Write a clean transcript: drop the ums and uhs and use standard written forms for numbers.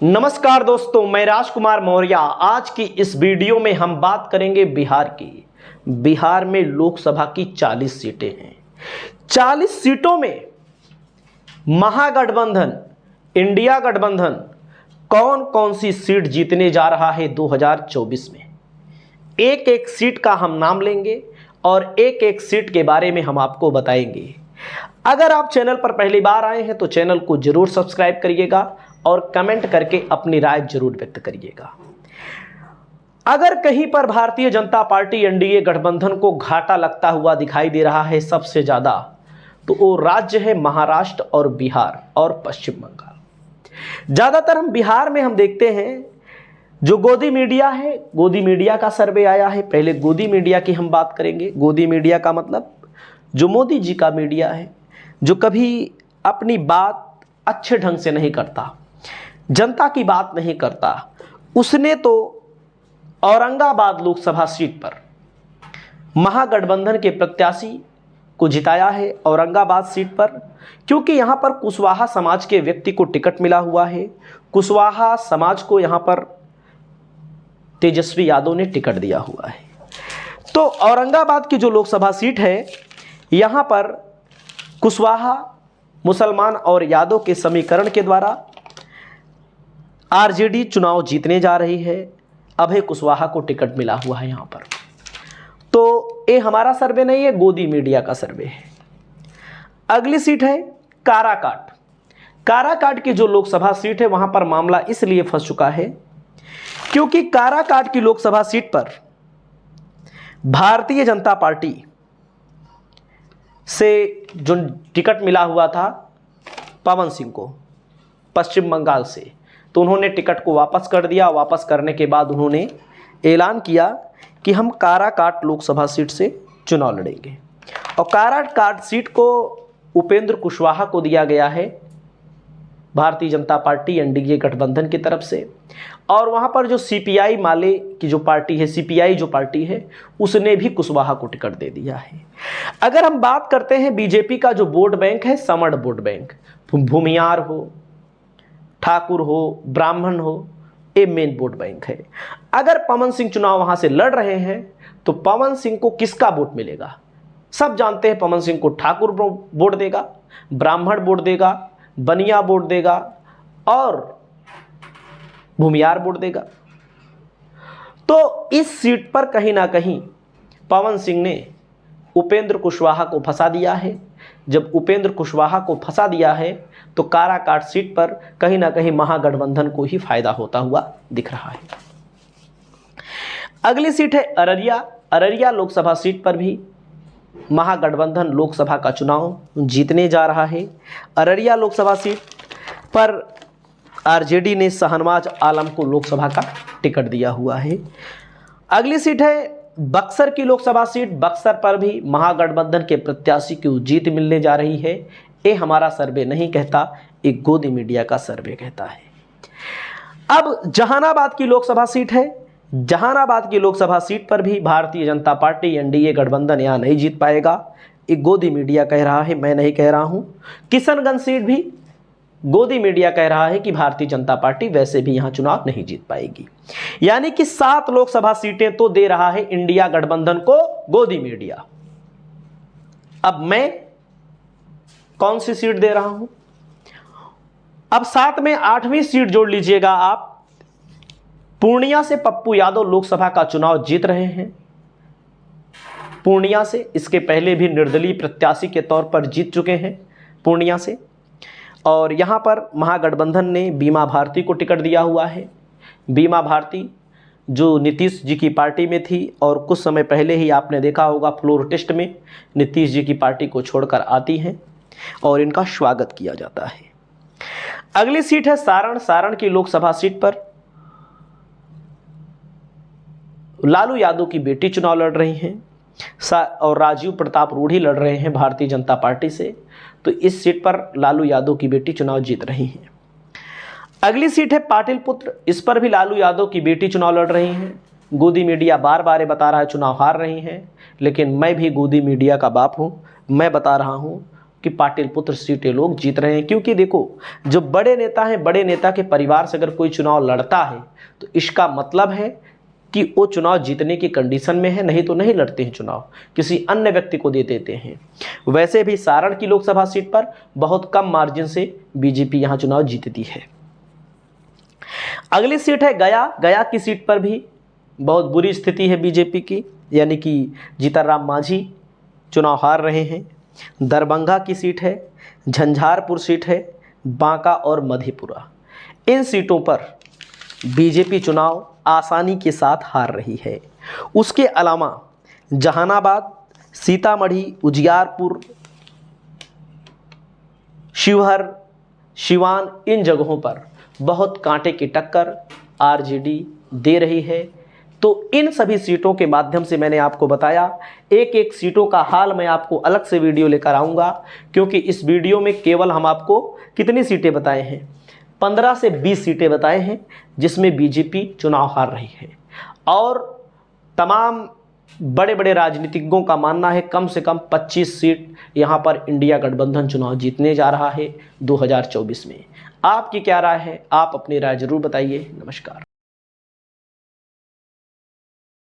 नमस्कार दोस्तों, मैं राजकुमार मौर्य। आज की इस वीडियो में हम बात करेंगे बिहार की। बिहार में लोकसभा की 40 सीटें हैं। 40 सीटों में महागठबंधन, इंडिया गठबंधन कौन कौन सी सीट जीतने जा रहा है 2024 में। एक एक सीट का हम नाम लेंगे और एक एक सीट के बारे में हम आपको बताएंगे। अगर आप चैनल पर पहली बार आए हैं तो चैनल को जरूर सब्सक्राइब करिएगा और कमेंट करके अपनी राय जरूर व्यक्त करिएगा। अगर कहीं पर भारतीय जनता पार्टी एनडीए गठबंधन को घाटा लगता हुआ दिखाई दे रहा है सबसे ज्यादा, तो वो राज्य है महाराष्ट्र और बिहार और पश्चिम बंगाल। ज्यादातर हम बिहार में हम देखते हैं जो गोदी मीडिया है, गोदी मीडिया का सर्वे आया है। पहले गोदी मीडिया की हम बात करेंगे। गोदी मीडिया का मतलब जो मोदी जी का मीडिया है, जो कभी अपनी बात अच्छे ढंग से नहीं करता, जनता की बात नहीं करता। उसने तो औरंगाबाद लोकसभा सीट पर महागठबंधन के प्रत्याशी को जिताया है औरंगाबाद सीट पर, क्योंकि यहां पर कुशवाहा समाज के व्यक्ति को टिकट मिला हुआ है। कुशवाहा समाज को यहां पर तेजस्वी यादव ने टिकट दिया हुआ है। तो औरंगाबाद की जो लोकसभा सीट है, यहां पर कुशवाहा, मुसलमान और यादव के समीकरण के द्वारा आरजेडी चुनाव जीतने जा रही है। अभय कुशवाहा को टिकट मिला हुआ है यहां पर। तो ये हमारा सर्वे नहीं है, गोदी मीडिया का सर्वे है। अगली सीट है काराकाट। काराकाट की जो लोकसभा सीट है, वहां पर मामला इसलिए फंस चुका है क्योंकि काराकाट की लोकसभा सीट पर भारतीय जनता पार्टी से जो टिकट मिला हुआ था पवन सिंह को पश्चिम बंगाल से, तो उन्होंने टिकट को वापस कर दिया। वापस करने के बाद उन्होंने ऐलान किया कि हम काराकाट लोकसभा सीट से चुनाव लड़ेंगे और काराकाट सीट को उपेंद्र कुशवाहा को दिया गया है भारतीय जनता पार्टी एनडीए गठबंधन की तरफ से। और वहां पर जो सीपीआई माले की जो पार्टी है, सीपीआई जो पार्टी है, उसने भी कुशवाहा को टिकट दे दिया है। अगर हम बात करते हैं बीजेपी का जो वोट बैंक है, समड़ वोट बैंक, भूमियार हो, ठाकुर हो, ब्राह्मण हो, ये मेन वोट बैंक है। अगर पवन सिंह चुनाव वहां से लड़ रहे हैं तो पवन सिंह को किसका वोट मिलेगा? सब जानते हैं पवन सिंह को ठाकुर वोट देगा, ब्राह्मण वोट देगा, बनिया वोट देगा और भूमियार वोट देगा। तो इस सीट पर कहीं ना कहीं पवन सिंह ने उपेंद्र कुशवाहा को फंसा दिया है। जब उपेंद्र कुशवाहा को फंसा दिया है तो काराकाट सीट पर कहीं ना कहीं महागठबंधन को ही फायदा होता हुआ दिख रहा है। अगली सीट है अररिया। अररिया लोकसभा सीट पर भी महागठबंधन लोकसभा का चुनाव जीतने जा रहा है। अररिया लोकसभा सीट पर आरजेडी ने शाहनवाज आलम को लोकसभा का टिकट दिया हुआ है। अगली सीट है बक्सर की लोकसभा सीट। बक्सर पर भी महागठबंधन के प्रत्याशी को जीत मिलने जा रही है। ये हमारा सर्वे नहीं कहता, एक गोदी मीडिया का सर्वे कहता है। अब जहानाबाद की लोकसभा सीट है। जहानाबाद की लोकसभा सीट पर भी भारतीय जनता पार्टी एनडीए गठबंधन यहां नहीं जीत पाएगा, एक गोदी मीडिया कह रहा है, मैं नहीं कह रहा हूं। किशनगंज सीट भी गोदी मीडिया कह रहा है कि भारतीय जनता पार्टी वैसे भी यहां चुनाव नहीं जीत पाएगी। यानी कि 7 लोकसभा सीटें तो दे रहा है इंडिया गठबंधन को गोदी मीडिया। अब मैं कौन सी सीट दे रहा हूं? अब साथ में 8वीं सीट जोड़ लीजिएगा आप। पूर्णिया से पप्पू यादव लोकसभा का चुनाव जीत रहे हैं। पूर्णिया से इसके पहले भी निर्दलीय प्रत्याशी के तौर पर जीत चुके हैं पूर्णिया से। और यहां पर महागठबंधन ने बीमा भारती को टिकट दिया हुआ है। बीमा भारती जो नीतीश जी की पार्टी में थी और कुछ समय पहले ही आपने देखा होगा फ्लोर टेस्ट में नीतीश जी की पार्टी को छोड़कर आती हैं और इनका स्वागत किया जाता है। अगली सीट है सारण। सारण की लोकसभा सीट पर लालू यादव की बेटी चुनाव लड़ रही हैं और राजीव प्रताप रूढ़ी लड़ रहे हैं भारतीय जनता पार्टी से। तो इस सीट पर लालू यादव की बेटी चुनाव जीत रही हैं। अगली सीट है पाटिल पुत्र। इस पर भी लालू यादव की बेटी चुनाव लड़ रही हैं। गोदी मीडिया बार बार बता रहा है चुनाव हार रही हैं, लेकिन मैं भी गोदी मीडिया का बाप हूं। मैं बता रहा हूं कि पाटिल पुत्र सीटें लोग जीत रहे हैं। क्योंकि देखो, जो बड़े नेता हैं, बड़े नेता के परिवार से अगर कोई चुनाव लड़ता है तो इसका मतलब है कि वो चुनाव जीतने की कंडीशन में है, नहीं तो नहीं लड़ते हैं चुनाव, किसी अन्य व्यक्ति को दे देते हैं। वैसे भी सारण की लोकसभा सीट पर बहुत कम मार्जिन से बीजेपी यहां चुनाव जीतती है। अगली सीट है गया। गया की सीट पर भी बहुत बुरी स्थिति है बीजेपी की, यानी कि जीतनराम मांझी चुनाव हार रहे हैं। दरभंगा की सीट है, झंझारपुर सीट है, बांका और मधेपुरा, इन सीटों पर बीजेपी चुनाव आसानी के साथ हार रही है। उसके अलावा जहानाबाद, सीतामढ़ी, उजियारपुर, शिवहर, सिवान, इन जगहों पर बहुत कांटे की टक्कर आरजेडी दे रही है। तो इन सभी सीटों के माध्यम से मैंने आपको बताया, एक एक सीटों का हाल मैं आपको अलग से वीडियो लेकर आऊँगा, क्योंकि इस वीडियो में केवल हम आपको कितनी सीटें बताए हैं, 15 से 20 सीटें बताए हैं जिसमें बीजेपी चुनाव हार रही है। और तमाम बड़े बड़े राजनीतिज्ञों का मानना है कम से कम 25 सीट यहाँ पर इंडिया गठबंधन चुनाव जीतने जा रहा है 2024 में। आपकी क्या राय है? आप अपनी राय जरूर बताइए। नमस्कार।